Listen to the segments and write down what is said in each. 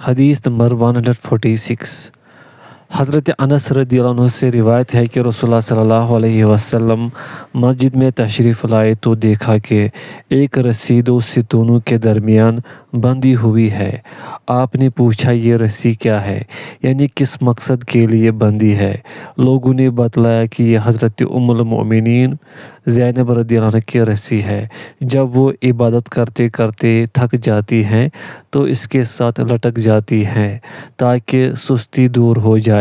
حدیث نمبر 146۔ حضرت انس رضی اللہ عنہ سے روایت ہے کہ رسول اللہ صلی اللہ علیہ وسلم مسجد میں تشریف لائے تو دیکھا کہ ایک رسی دو ستونوں کے درمیان بندھی ہوئی ہے۔ آپ نے پوچھا یہ رسی کیا ہے، یعنی کس مقصد کے لیے بندھی ہے؟ لوگوں نے بتلایا کہ یہ حضرت ام المؤمنین زینب رضی اللہ عنہ کی رسی ہے۔ جب وہ عبادت کرتے کرتے تھک جاتی ہیں تو اس کے ساتھ لٹک جاتی ہیں تاکہ سستی دور ہو جائے۔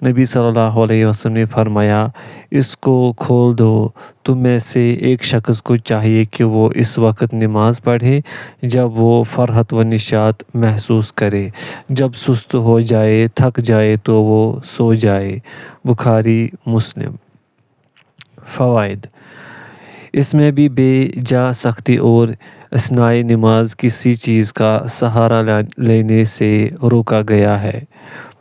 نبی صلی اللہ علیہ وسلم نے فرمایا، اس کو کھول دو۔ تم میں سے ایک شخص کو چاہیے کہ وہ اس وقت نماز پڑھے جب وہ فرحت و نشاط محسوس کرے، جب سست ہو جائے، تھک جائے تو وہ سو جائے۔ بخاری مسلم۔ فوائد: اس میں بھی بے جا سختی اور اثناء نماز کسی چیز کا سہارا لینے سے روکا گیا ہے۔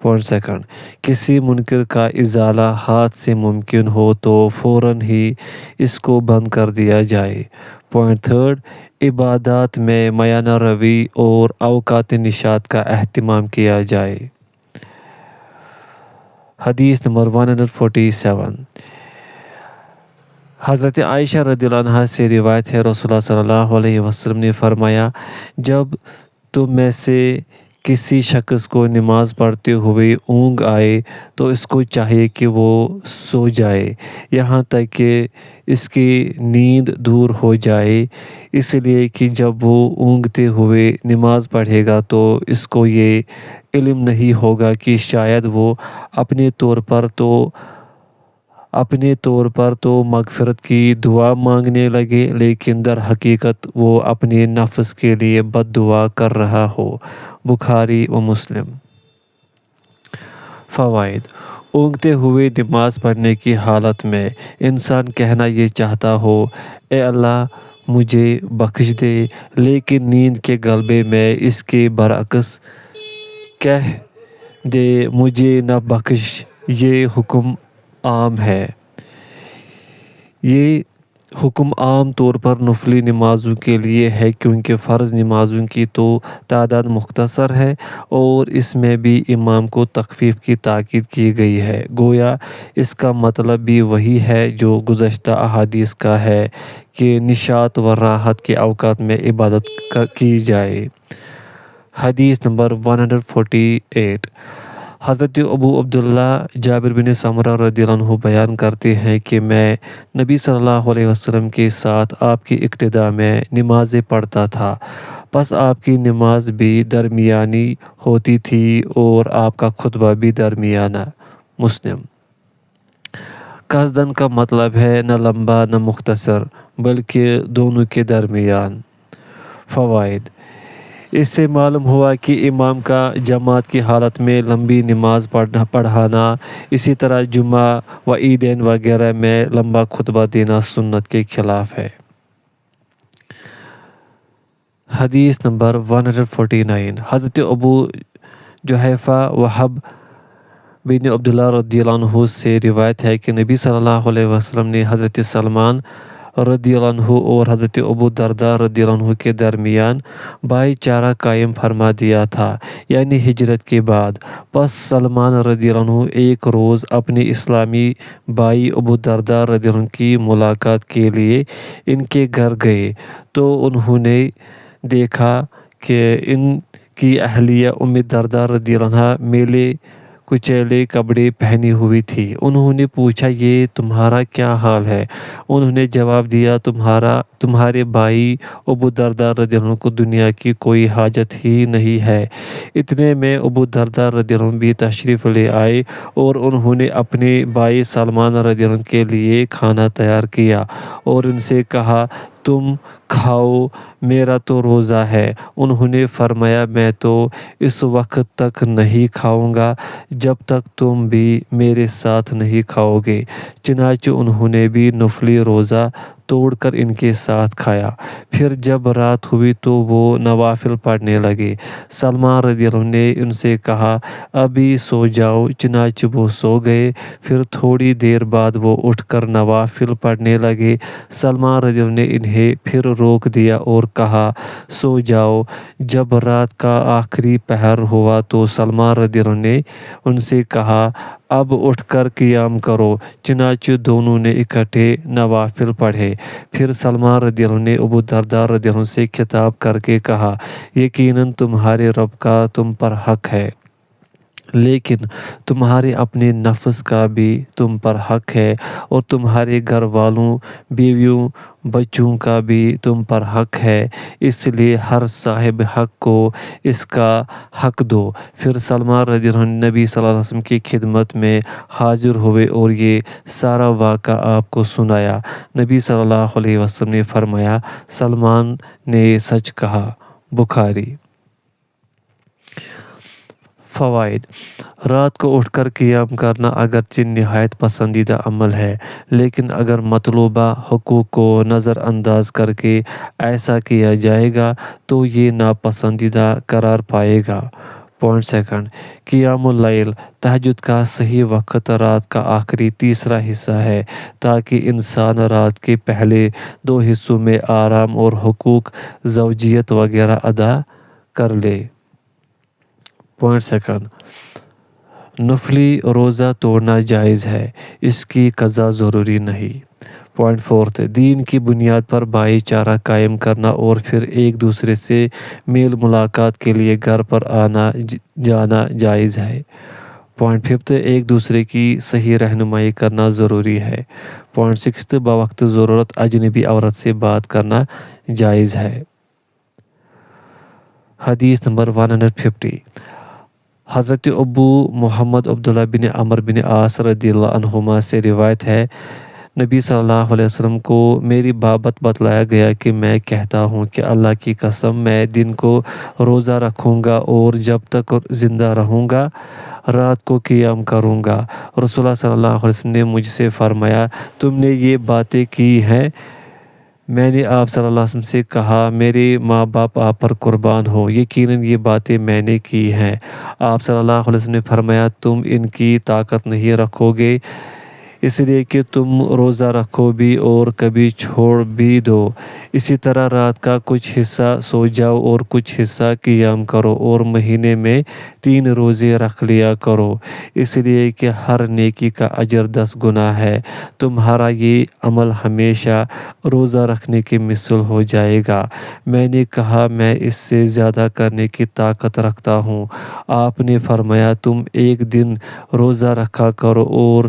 پوائنٹ سیکنڈ، کسی منکر کا ازالہ ہاتھ سے ممکن ہو تو فوراً ہی اس کو بند کر دیا جائے۔ پوائنٹ تھرڈ، عبادات میں میانہ روی اور اوقات نشاط کا اہتمام کیا جائے۔ حدیث نمبر 147۔ حضرت عائشہ رضی اللہ عنہا سے روایت ہے، رسول اللہ صلی اللہ علیہ وسلم نے فرمایا، جب تم میں سے کسی شخص کو نماز پڑھتے ہوئے اونگ آئے تو اس کو چاہیے کہ وہ سو جائے یہاں تک کہ اس کی نیند دور ہو جائے، اس لیے کہ جب وہ اونگتے ہوئے نماز پڑھے گا تو اس کو یہ علم نہیں ہوگا کہ شاید وہ اپنے طور پر تو مغفرت کی دعا مانگنے لگے لیکن در حقیقت وہ اپنے نفس کے لیے بد دعا کر رہا ہو۔ بخاری و مسلم۔ فوائد: اونگتے ہوئے نماز پڑھنے کی حالت میں انسان کہنا یہ چاہتا ہو، اے اللہ مجھے بخش دے، لیکن نیند کے غلبے میں اس کے برعکس کہہ دے مجھے نہ بخش۔ یہ حکم عام ہے۔ یہ حکم عام طور پر نفلی نمازوں کے لیے ہے کیونکہ فرض نمازوں کی تو تعداد مختصر ہے اور اس میں بھی امام کو تخفیف کی تاکید کی گئی ہے۔ گویا اس کا مطلب بھی وہی ہے جو گزشتہ احادیث کا ہے کہ نشاط و راحت کے اوقات میں عبادت کی جائے۔ حدیث نمبر 148۔ حضرت ابو عبداللہ جابر بن سمرہ رضی اللہ عنہ بیان کرتے ہیں کہ میں نبی صلی اللہ علیہ وسلم کے ساتھ آپ کی اقتداء میں نمازیں پڑھتا تھا، پس آپ کی نماز بھی درمیانی ہوتی تھی اور آپ کا خطبہ بھی درمیانہ۔ مسلم۔ قصداً کا مطلب ہے نہ لمبا نہ مختصر بلکہ دونوں کے درمیان۔ فوائد: اس سے معلوم ہوا کہ امام کا جماعت کی حالت میں لمبی نماز پڑھانا، اسی طرح جمعہ و عیدین وغیرہ میں لمبا خطبہ دینا سنت کے خلاف ہے۔ حدیث نمبر 149۔ حضرت ابو جحیفہ وہب بن عبداللہ رضی اللہ عنہ سے روایت ہے کہ نبی صلی اللہ علیہ وسلم نے حضرت سلمان رضی اللہ عنہ اور حضرت ابو درداء رضی اللہ عنہ کے درمیان بھائی چارہ قائم فرما دیا تھا، یعنی ہجرت کے بعد۔ پس سلمان رضی اللہ عنہ ایک روز اپنے اسلامی بھائی ابو درداء رضی اللہ عنہ کی ملاقات کے لیے ان کے گھر گئے تو انہوں نے دیکھا کہ ان کی اہلیہ ام درداء رضی اللہ عنہا میلے کچیلے کپڑے پہنی ہوئی تھی۔ انہوں نے پوچھا یہ تمہارا کیا حال ہے؟ انہوں نے جواب دیا تمہارے بھائی ابو درداء رضی اللہ عنہ کو دنیا کی کوئی حاجت ہی نہیں ہے۔ اتنے میں ابو درداء رضی اللہ عنہ بھی تشریف لے آئے اور انہوں نے اپنے بھائی سلمان رضی اللہ عنہ کے لیے کھانا تیار کیا اور ان سے کہا تم کھاؤ، میرا تو روزہ ہے۔ انہوں نے فرمایا میں تو اس وقت تک نہیں کھاؤں گا جب تک تم بھی میرے ساتھ نہیں کھاؤ گے۔ چنانچہ انہوں نے بھی نفلی روزہ توڑ کر ان کے ساتھ کھایا۔ پھر جب رات ہوئی تو وہ نوافل پڑھنے لگے۔ سلمان رضی اللہ عنہ نے ان سے کہا ابھی سو جاؤ، چنانچہ وہ سو گئے۔ پھر تھوڑی دیر بعد وہ اٹھ کر نوافل پڑھنے لگے۔ سلمان رضی اللہ عنہ نے انہیں پھر روک دیا اور کہا سو جاؤ۔ جب رات کا آخری پہر ہوا تو سلمان رضی اللہ عنہ نے ان سے کہا اب اٹھ کر قیام کرو۔ چنانچہ دونوں نے اکٹھے نوافل پڑھے۔ پھر سلمان رضی اللہ عنہ نے ابو درداء رضی اللہ عنہ سے خطاب کر کے کہا یقیناً تمہارے رب کا تم پر حق ہے، لیکن تمہارے اپنے نفس کا بھی تم پر حق ہے، اور تمہارے گھر والوں، بیویوں، بچوں کا بھی تم پر حق ہے، اس لیے ہر صاحب حق کو اس کا حق دو۔ پھر سلمان رضی اللہ عنہ نے نبی صلی اللہ علیہ وسلم کی خدمت میں حاضر ہوئے اور یہ سارا واقعہ آپ کو سنایا۔ نبی صلی اللہ علیہ وسلم نے فرمایا سلمان نے سچ کہا۔ بخاری۔ فوائد: رات کو اٹھ کر قیام کرنا اگرچہ نہایت پسندیدہ عمل ہے، لیکن اگر مطلوبہ حقوق کو نظر انداز کر کے ایسا کیا جائے گا تو یہ ناپسندیدہ قرار پائے گا۔ پوائنٹ سیکنڈ، قیام اللیل تہجد کا صحیح وقت رات کا آخری تیسرا حصہ ہے تاکہ انسان رات کے پہلے 2 حصوں میں آرام اور حقوق زوجیت وغیرہ ادا کر لے۔ پوائنٹ سیکنڈ، نفلی روزہ توڑنا جائز ہے، اس کی قضا ضروری نہیں۔ پوائنٹ فورتھ، دین کی بنیاد پر بھائی چارہ قائم کرنا اور پھر ایک دوسرے سے میل ملاقات کے لیے گھر پر آنا جانا جائز ہے۔ پوائنٹ ففتھ، ایک دوسرے کی صحیح رہنمائی کرنا ضروری ہے۔ پوائنٹ سکستھ، بوقت ضرورت اجنبی عورت سے بات کرنا جائز ہے۔ حدیث نمبر 150، حضرت ابو محمد عبداللہ بن عمرو بن عاص رضی اللہ عنہما سے روایت ہے، نبی صلی اللہ علیہ وسلم کو میری بابت بتلایا گیا کہ میں کہتا ہوں کہ اللہ کی قسم میں دن کو روزہ رکھوں گا اور جب تک زندہ رہوں گا رات کو قیام کروں گا۔ رسول اللہ صلی اللہ علیہ وسلم نے مجھ سے فرمایا تم نے یہ باتیں کی ہیں؟ میں نے آپ صلی اللہ علیہ وسلم سے کہا میرے ماں باپ آپ پر قربان ہو، یقیناً یہ باتیں میں نے کی ہیں۔ آپ صلی اللہ علیہ وسلم نے فرمایا تم ان کی طاقت نہیں رکھو گے، اس لیے کہ تم روزہ رکھو بھی اور کبھی چھوڑ بھی دو۔ اسی طرح رات کا کچھ حصہ سو جاؤ اور کچھ حصہ قیام کرو، اور مہینے میں 3 روزے رکھ لیا کرو، اس لیے کہ ہر نیکی کا اجر 10 گنا ہے۔ تمہارا یہ عمل ہمیشہ روزہ رکھنے کی مثل ہو جائے گا۔ میں نے کہا میں اس سے زیادہ کرنے کی طاقت رکھتا ہوں۔ آپ نے فرمایا تم 1 دن روزہ رکھا کرو اور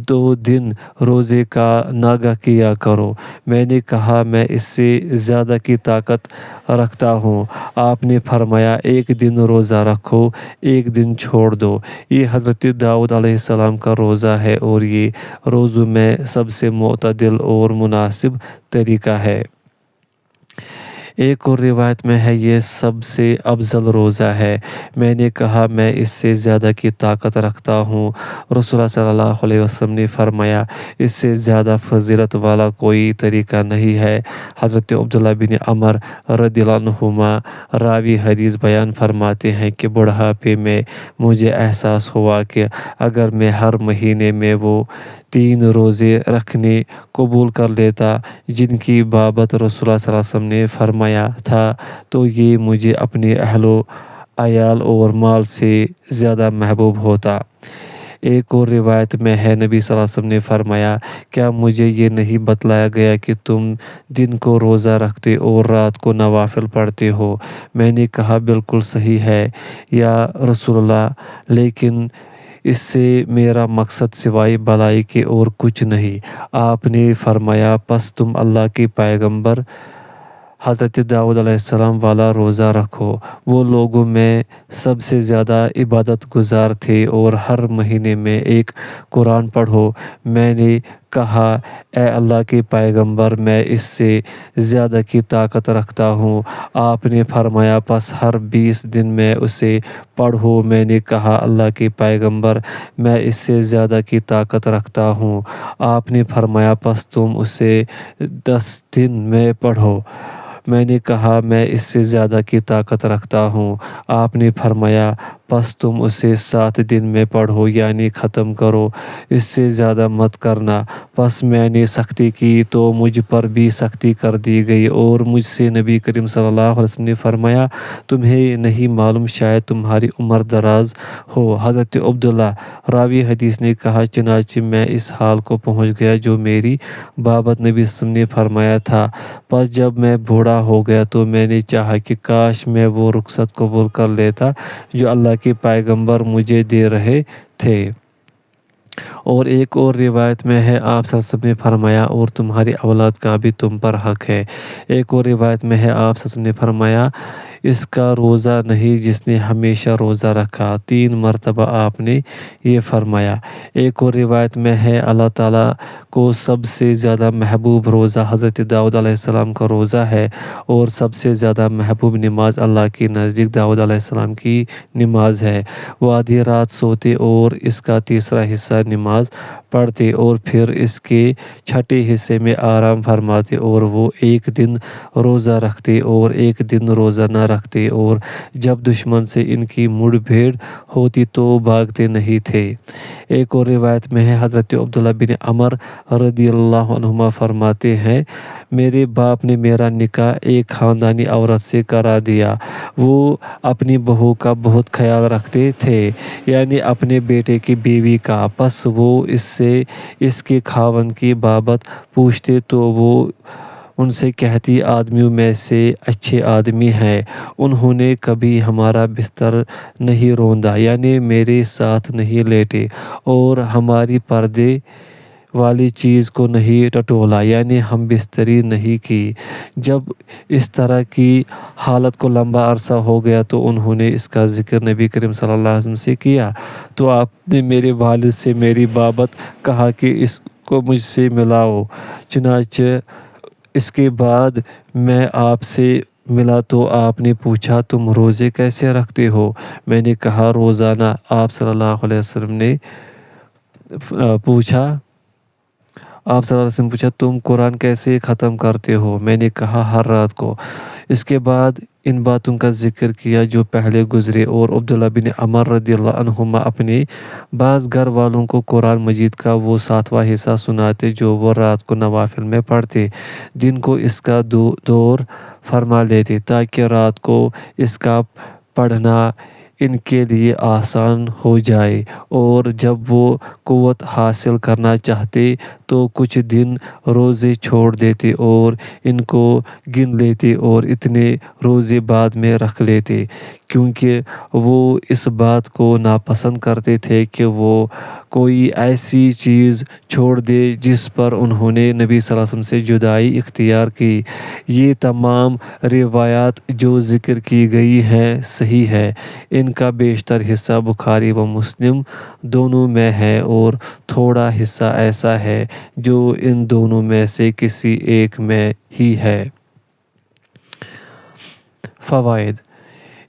2 دن روزے کا ناغہ کیا کرو۔ میں نے کہا میں اس سے زیادہ کی طاقت رکھتا ہوں۔ آپ نے فرمایا 1 دن روزہ رکھو، 1 دن چھوڑ دو۔ یہ حضرت داؤد علیہ السلام کا روزہ ہے اور یہ روزوں میں سب سے معتدل اور مناسب طریقہ ہے۔ ایک اور روایت میں ہے یہ سب سے افضل روزہ ہے۔ میں نے کہا میں اس سے زیادہ کی طاقت رکھتا ہوں۔ رسول اللہ صلی اللہ علیہ وسلم نے فرمایا اس سے زیادہ فضیلت والا کوئی طریقہ نہیں ہے۔ حضرت عبداللہ بن عمرو رضی اللہ عنہما راوی حدیث بیان فرماتے ہیں کہ بڑھاپے میں مجھے احساس ہوا کہ اگر میں ہر مہینے میں وہ 3 روزے رکھنے قبول کر لیتا جن کی بابت رسول اللہ صلی اللہ علیہ وسلم نے فرمایا تھا تو یہ مجھے اپنے اہل و عیال اور مال سے زیادہ محبوب ہوتا۔ ایک اور روایت میں ہے نبی صلی اللہ علیہ وسلم نے فرمایا کیا مجھے یہ نہیں بتلایا گیا کہ تم دن کو روزہ رکھتے اور رات کو نوافل پڑھتے ہو؟ میں نے کہا بالکل صحیح ہے یا رسول اللہ، لیکن اس سے میرا مقصد سوائے بھلائی کے اور کچھ نہیں۔ آپ نے فرمایا پس تم اللہ کے پیغمبر حضرت داؤد علیہ السلام والا روزہ رکھو۔ وہ لوگوں میں سب سے زیادہ عبادت گزار تھے اور ہر مہینے میں 1 قرآن پڑھو۔ میں نے کہا اے اللہ کے پیغمبر میں اس سے زیادہ کی طاقت رکھتا ہوں۔ آپ نے فرمایا پس ہر 20 دن میں اسے پڑھو۔ میں نے کہا اللہ کے پیغمبر میں اس سے زیادہ کی طاقت رکھتا ہوں۔ آپ نے فرمایا پس تم اسے 10 دن میں پڑھو۔ میں نے کہا میں اس سے زیادہ کی طاقت رکھتا ہوں۔ آپ نے فرمایا پس تم اسے 7 دن میں پڑھو، یعنی ختم کرو، اس سے زیادہ مت کرنا۔ پس میں نے سختی کی تو مجھ پر بھی سختی کر دی گئی اور مجھ سے نبی کریم صلی اللہ علیہ وسلم نے فرمایا تمہیں نہیں معلوم شاید تمہاری عمر دراز ہو۔ حضرت عبداللہ راوی حدیث نے کہا چنانچہ میں اس حال کو پہنچ گیا جو میری بابت نبی صلی اللہ علیہ وسلم نے فرمایا تھا۔ پس جب میں بوڑھا ہو گیا تو میں نے چاہا کہ کاش میں وہ رخصت قبول کر لیتا جو اللہ کے پیغمبر مجھے دے رہے تھے۔ اور ایک اور روایت میں ہے آپ صلی اللہ علیہ وسلم نے فرمایا اور تمہاری اولاد کا بھی تم پر حق ہے۔ ایک اور روایت میں ہے آپ صلی اللہ علیہ وسلم نے فرمایا اس کا روزہ نہیں جس نے ہمیشہ روزہ رکھا۔ 3 مرتبہ آپ نے یہ فرمایا۔ ایک اور روایت میں ہے اللہ تعالیٰ کو سب سے زیادہ محبوب روزہ حضرت داؤد علیہ السلام کا روزہ ہے اور سب سے زیادہ محبوب نماز اللہ کے نزدیک داؤد علیہ السلام کی نماز ہے۔ وہ آدھی رات سوتے اور اس کا تیسرا حصہ نماز پڑھتے اور پھر اس کے چھٹے حصے میں آرام فرماتے، اور وہ ایک دن روزہ رکھتے اور ایک دن روزہ نہ رکھتے، اور جب دشمن سے ان کی مڑ بھیڑ ہوتی تو بھاگتے نہیں تھے۔ ایک اور روایت میں ہے حضرت عبداللہ بن عمر رضی اللہ عنہما فرماتے ہیں میرے باپ نے میرا نکاح ایک خاندانی عورت سے کرا دیا۔ وہ اپنی بہو کا بہت خیال رکھتے تھے، یعنی اپنے بیٹے کی بیوی کا۔ پس وہ اس سے اس کے خاوند کی بابت پوچھتے تو وہ ان سے کہتی آدمیوں میں سے اچھے آدمی ہیں، انہوں نے کبھی ہمارا بستر نہیں روندا، یعنی میرے ساتھ نہیں لیٹے، اور ہماری پردے والی چیز کو نہیں ٹٹولا، یعنی ہم بستری نہیں کی۔ جب اس طرح کی حالت کو لمبا عرصہ ہو گیا تو انہوں نے اس کا ذکر نبی کریم صلی اللہ علیہ وسلم سے کیا، تو آپ نے میرے والد سے میری بابت کہا کہ اس کو مجھ سے ملاؤ۔ چنانچہ اس کے بعد میں آپ سے ملا تو آپ نے پوچھا تم روزے کیسے رکھتے ہو؟ میں نے کہا روزانہ۔ آپ صلی اللہ علیہ وسلم نے پوچھا تم قرآن کیسے ختم کرتے ہو؟ میں نے کہا ہر رات کو۔ اس کے بعد ان باتوں کا ذکر کیا جو پہلے گزرے، اور عبداللہ بن عمر رضی اللہ عنہما اپنے بعض گھر والوں کو قرآن مجید کا وہ 7واں حصہ سناتے جو وہ رات کو نوافل میں پڑھتے، دن کو اس کا دور فرما لیتے تاکہ رات کو اس کا پڑھنا ان کے لیے آسان ہو جائے، اور جب وہ قوت حاصل کرنا چاہتے تو کچھ دن روزے چھوڑ دیتے اور ان کو گن لیتے اور اتنے روزے بعد میں رکھ لیتے، کیونکہ وہ اس بات کو ناپسند کرتے تھے کہ وہ کوئی ایسی چیز چھوڑ دے جس پر انہوں نے نبی صلی اللہ علیہ وسلم سے جدائی اختیار کی۔ یہ تمام روایات جو ذکر کی گئی ہیں صحیح ہے، ان کا بیشتر حصہ بخاری و مسلم دونوں میں ہے، اور تھوڑا حصہ ایسا ہے جو ان دونوں میں سے کسی ایک میں ہی ہے۔ فوائد: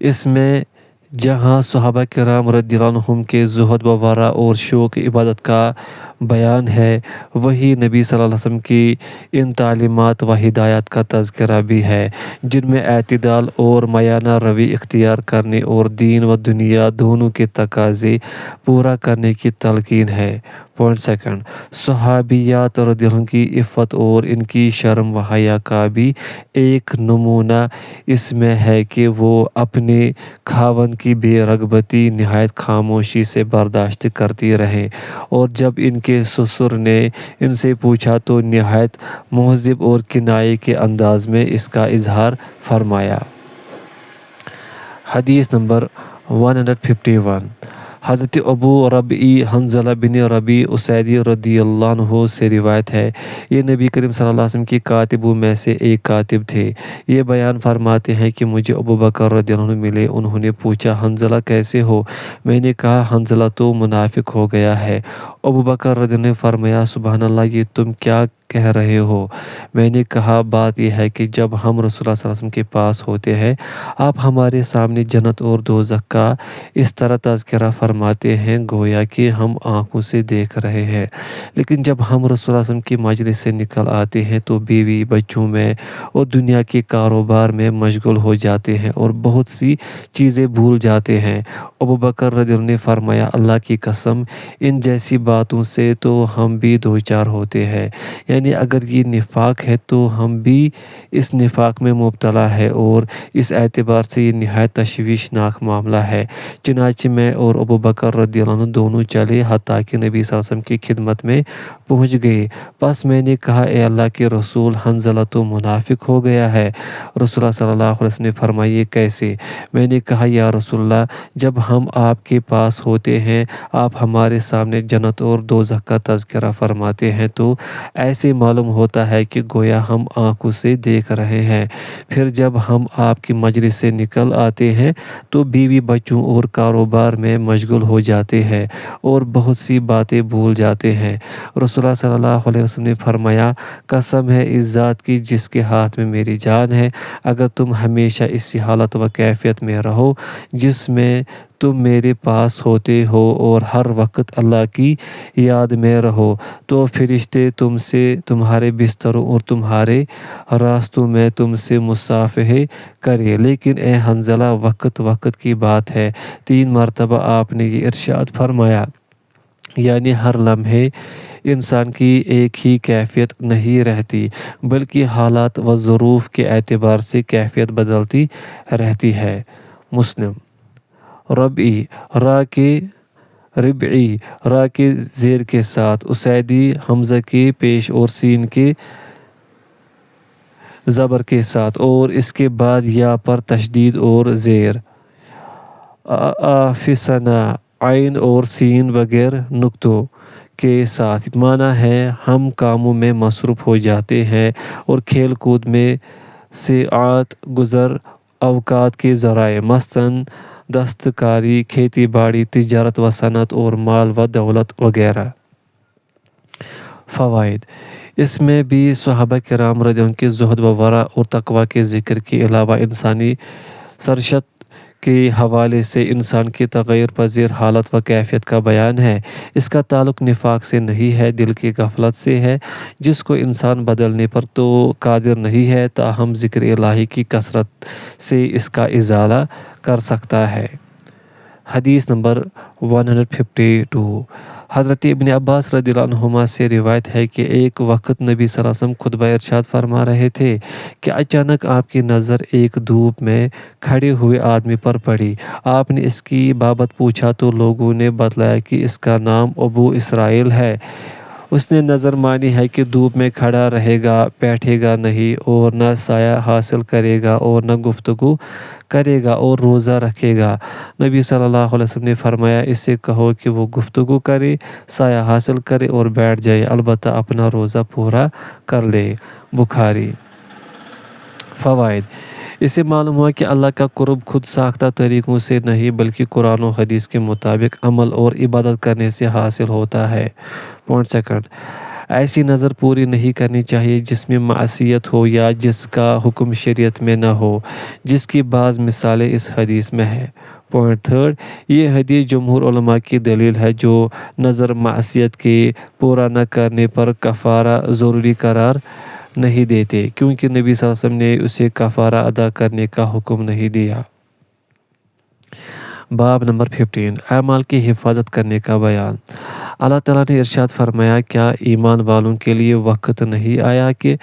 اس میں جہاں صحابہ کرام رضی اللہ عنہم کے زہد و ورع اور شوق عبادت کا بیان ہے، وہیں نبی صلی اللہ علیہ وسلم کی ان تعلیمات و ہدایات کا تذکرہ بھی ہے جن میں اعتدال اور میانہ روی اختیار کرنے اور دین و دنیا دونوں کے تقاضے پورا کرنے کی تلقین ہے۔ پوائنٹ سیکنڈ، صحابیات رضی اللہ عنہ کی عفت اور ان کی شرم و حیا کا بھی ایک نمونہ اس میں ہے کہ وہ اپنے خاوند کی بے رغبتی نہایت خاموشی سے برداشت کرتی رہیں، اور جب ان کے سسر نے ان سے پوچھا تو نہایت مہذب اور کنائے کے انداز میں اس کا اظہار فرمایا۔ حدیث نمبر 151، حضرت ابو ربعی حنظلہ بن ربیع اسیدی رضی اللہ عنہ سے روایت ہے، یہ نبی کریم صلی اللہ علیہ وسلم کی کاتبوں میں سے ایک کاتب تھے۔ یہ بیان فرماتے ہیں کہ مجھے ابو بکر رضی اللہ عنہ ملے، انہوں نے پوچھا حنظلہ کیسے ہو؟ میں نے کہا حنظلہ تو منافق ہو گیا ہے۔ ابو بکر رضی اللہ عنہ نے فرمایا سبحان اللہ، یہ تم کیا کہہ رہے ہو؟ میں نے کہا بات یہ ہے کہ جب ہم رسول اللہ صلی اللہ علیہ وسلم کے پاس ہوتے ہیں، آپ ہمارے سامنے جنت اور دوزخ کا اس طرح تذکرہ فرماتے ہیں گویا کہ ہم آنکھوں سے دیکھ رہے ہیں، لیکن جب ہم رسول اللہ صلی اللہ علیہ وسلم کی مجلس سے نکل آتے ہیں تو بیوی بچوں میں اور دنیا کے کاروبار میں مشغول ہو جاتے ہیں اور بہت سی چیزیں بھول جاتے ہیں۔ ابو بکر رضی اللہ عنہ نے فرمایا اللہ کی قسم، ان جیسی باتوں سے تو ہم بھی دوچار ہوتے ہیں، یعنی اگر یہ نفاق ہے تو ہم بھی اس نفاق میں مبتلا ہے، اور اس اعتبار سے یہ نہایت تشویشناک معاملہ ہے۔ چنانچہ میں اور ابو بکر رضی اللہ عنہ دونوں چلے حتیٰ کہ نبی صلی اللہ علیہ وسلم کی خدمت میں پہنچ گئے۔ پس میں نے کہا اے اللہ کے رسول، حنظلہ تو منافق ہو گیا ہے۔ رسول اللہ صلی اللہ علیہ وسلم نے فرمایا یہ کیسے؟ میں نے کہا یا رسول اللہ، جب ہم آپ کے پاس ہوتے ہیں، آپ ہمارے سامنے جنت اور دوزخ کا تذکرہ فرماتے ہیں تو ایسے معلوم ہوتا ہے کہ گویا ہم آنکھوں سے دیکھ رہے ہیں، پھر جب ہم آپ کی مجلس سے نکل آتے ہیں تو بیوی بچوں اور کاروبار میں مشغول ہو جاتے ہیں اور بہت سی باتیں بھول جاتے ہیں۔ رسول اللہ صلی اللہ علیہ وسلم نے فرمایا قسم ہے اس ذات کی جس کے ہاتھ میں میری جان ہے، اگر تم ہمیشہ اسی حالت و کیفیت میں رہو جس میں تم میرے پاس ہوتے ہو اور ہر وقت اللہ کی یاد میں رہو تو فرشتے تم سے تمہارے بستروں اور تمہارے راستوں میں تم سے مصافحے کرے، لیکن اے حنظلہ وقت وقت کی بات ہے۔ 3 مرتبہ آپ نے یہ ارشاد فرمایا، یعنی ہر لمحے انسان کی ایک ہی کیفیت نہیں رہتی بلکہ حالات و ظروف کے اعتبار سے کیفیت بدلتی رہتی ہے۔ مسلم۔ ربعی را کے زیر کے ساتھ، اسیدی حمزہ کے پیش اور سین کے زبر کے ساتھ، اور اس کے بعد یا پر تشدید اور زیر۔ آفسنا عین اور سین بغیر نقطوں کے ساتھ، معنی ہے ہم کاموں میں مصروف ہو جاتے ہیں اور کھیل کود میں ساعات گزر اوقات کے ذرائع مثلاً دستکاری، کھیتی باڑی، تجارت و صنعت اور مال و دولت وغیرہ۔ فوائد: اس میں بھی صحابہ کرام رضی اللہ عنہم کے زہد و ورع اور تقوی کے ذکر کے علاوہ انسانی سرشت کے حوالے سے انسان کی تغیر پذیر حالت و کیفیت کا بیان ہے۔ اس کا تعلق نفاق سے نہیں ہے، دل کی غفلت سے ہے جس کو انسان بدلنے پر تو قادر نہیں ہے، تاہم ذکر الہی کی کثرت سے اس کا ازالہ کر سکتا ہے۔ حدیث نمبر 152۔ حضرت ابن عباس رضی اللہ عنہما سے روایت ہے کہ ایک وقت نبی صلی اللہ علیہ وسلم خطبہ ارشاد فرما رہے تھے کہ اچانک آپ کی نظر ایک دھوپ میں کھڑے ہوئے آدمی پر پڑی۔ آپ نے اس کی بابت پوچھا تو لوگوں نے بتلایا کہ اس کا نام ابو اسرائیل ہے۔ اس نے نظر مانی ہے کہ دھوپ میں کھڑا رہے گا، بیٹھے گا نہیں اور نہ سایہ حاصل کرے گا اور نہ گفتگو کرے گا اور روزہ رکھے گا۔ نبی صلی اللہ علیہ وسلم نے فرمایا اس سے کہو کہ وہ گفتگو کرے، سایہ حاصل کرے اور بیٹھ جائے، البتہ اپنا روزہ پورا کر لے۔ بخاری۔ فوائد: اس سے معلوم ہوا کہ اللہ کا قرب خود ساختہ طریقوں سے نہیں بلکہ قرآن و حدیث کے مطابق عمل اور عبادت کرنے سے حاصل ہوتا ہے۔ پوائنٹ سیکنڈ: ایسی نظر پوری نہیں کرنی چاہیے جس میں معصیت ہو یا جس کا حکم شریعت میں نہ ہو، جس کی بعض مثالیں اس حدیث میں ہیں۔ پوائنٹ تھرڈ: یہ حدیث جمہور علماء کی دلیل ہے جو نظر معصیت کے پورا نہ کرنے پر کفارہ ضروری قرار نہیں دیتے، کیونکہ نبی صلی اللہ علیہ وسلم نے اسے کفارہ ادا کرنے کا حکم نہیں دیا۔ باب نمبر 15: اعمال کی حفاظت کرنے کا بیان۔ اللہ تعالیٰ نے ارشاد فرمایا کیا ایمان والوں کے لیے وقت نہیں آیا کہ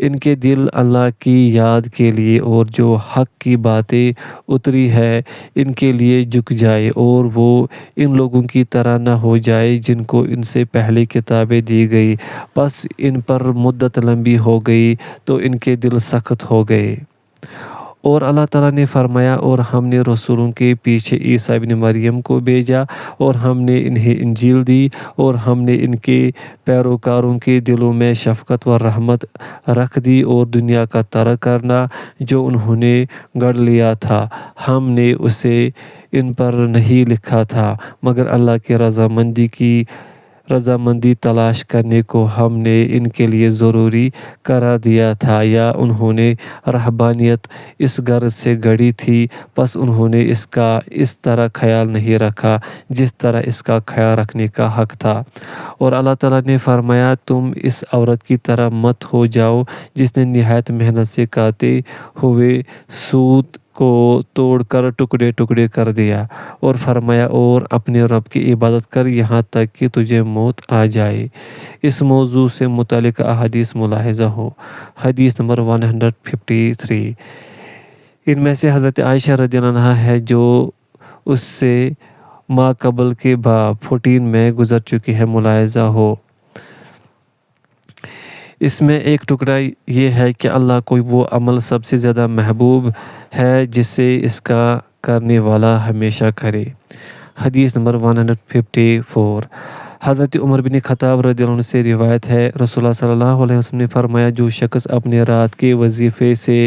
ان کے دل اللہ کی یاد کے لیے اور جو حق کی باتیں اتری ہے ان کے لیے جھک جائے اور وہ ان لوگوں کی طرح نہ ہو جائے جن کو ان سے پہلے کتابیں دی گئی، پس ان پر مدت لمبی ہو گئی تو ان کے دل سخت ہو گئے اور اللہ تعالیٰ نے فرمایا اور ہم نے رسولوں کے پیچھے عیسیٰ ابن مریم کو بھیجا اور ہم نے انہیں انجیل دی اور ہم نے ان کے پیروکاروں کے دلوں میں شفقت و رحمت رکھ دی اور دنیا کا ترک کرنا جو انہوں نے گڑھ لیا تھا ہم نے اسے ان پر نہیں لکھا تھا مگر اللہ کی رضامندی تلاش کرنے کو ہم نے ان کے لیے ضروری قرار دیا تھا یا انہوں نے رہبانیت اس غرض سے گڑھی تھی پس انہوں نے اس کا اس طرح خیال نہیں رکھا جس طرح اس کا خیال رکھنے کا حق تھا اور اللہ تعالیٰ نے فرمایا تم اس عورت کی طرح مت ہو جاؤ جس نے نہایت محنت سے کاتے ہوئے سوت کو توڑ کر ٹکڑے ٹکڑے کر دیا اور فرمایا اور اپنے رب کی عبادت کر یہاں تک کہ تجھے موت آ جائے۔ اس موضوع سے متعلق احادیث ملاحظہ ہو۔ حدیث نمبر 153۔ ان میں سے حضرت عائشہ رضی اللہ عنہا ہے جو اس سے ما قبل کے باب 14 میں گزر چکی ہے ملاحظہ ہو۔ اس میں ایک ٹکڑا یہ ہے کہ اللہ کو وہ عمل سب سے زیادہ محبوب ہے جسے اس کا کرنے والا ہمیشہ کرے۔ حدیث نمبر 154۔ حضرت عمر بن خطاب رضی اللہ عنہ سے روایت ہے رسول اللہ صلی اللہ علیہ وسلم نے فرمایا جو شخص اپنے رات کے وظیفے سے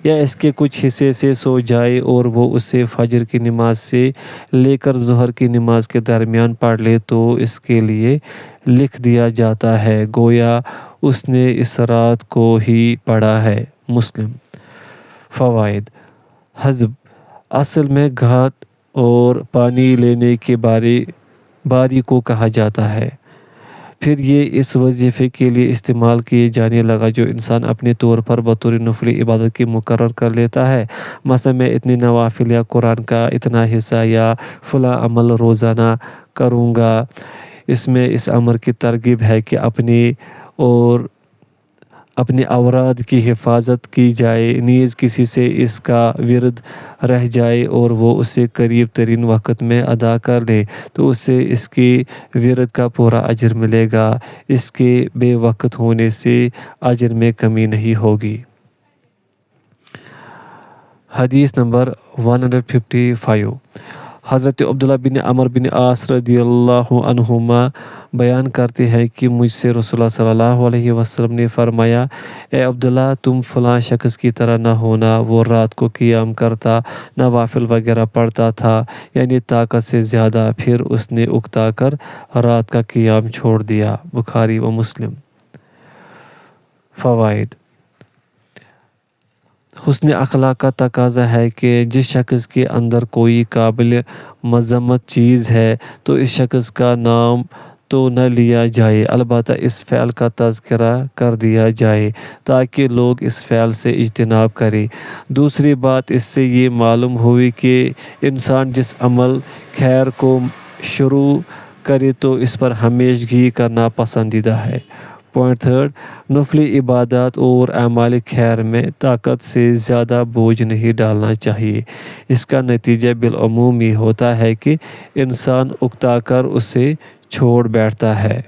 یا اس کے کچھ حصے سے سو جائے اور وہ اسے فجر کی نماز سے لے کر ظہر کی نماز کے درمیان پڑھ لے تو اس کے لیے لکھ دیا جاتا ہے گویا اس نے اس رات کو ہی پڑھا ہے۔ مسلم۔ فوائد۔ حزب اصل میں گھاٹ اور پانی لینے کے باری کو کہا جاتا ہے، پھر یہ اس وظیفے کے لیے استعمال کیے جانے لگا جو انسان اپنے طور پر بطور نفلی عبادت کی مقرر کر لیتا ہے، مثلا میں اتنے نوافل یا قرآن کا اتنا حصہ یا فلاں عمل روزانہ کروں گا۔ اس میں اس امر کی ترغیب ہے کہ اپنے اوراد کی حفاظت کی جائے، نیز کسی سے اس کا ورد رہ جائے اور وہ اسے قریب ترین وقت میں ادا کر لے تو اسے اس کے ورد کا پورا اجر ملے گا، اس کے بے وقت ہونے سے اجر میں کمی نہیں ہوگی۔ حدیث نمبر 155۔ حضرت عبداللہ بن عمرو بن عاص رضی اللہ عنہما بیان کرتے ہیں کہ مجھ سے رسول اللہ صلی اللہ علیہ وسلم نے فرمایا اے عبداللہ تم فلاں شخص کی طرح نہ ہونا، وہ رات کو قیام کرتا، نوافل وغیرہ پڑھتا تھا یعنی طاقت سے زیادہ، پھر اس نے اکتا کر رات کا قیام چھوڑ دیا۔ بخاری و مسلم۔ فوائد۔ حسن اخلاق کا تقاضا ہے کہ جس شخص کے اندر کوئی قابل مذمت چیز ہے تو اس شخص کا نام تو نہ لیا جائے، البتہ اس فعل کا تذکرہ کر دیا جائے تاکہ لوگ اس فعل سے اجتناب کریں۔ دوسری بات اس سے یہ معلوم ہوئی کہ انسان جس عمل خیر کو شروع کرے تو اس پر ہمیشگی کرنا پسندیدہ ہے۔ پوائنٹ 3، نفلی عبادات اور اعمال خیر میں طاقت سے زیادہ بوجھ نہیں ڈالنا چاہیے، اس کا نتیجہ بالعموم یہ ہوتا ہے کہ انسان اکتا کر اسے چھوڑ بیٹھتا ہے۔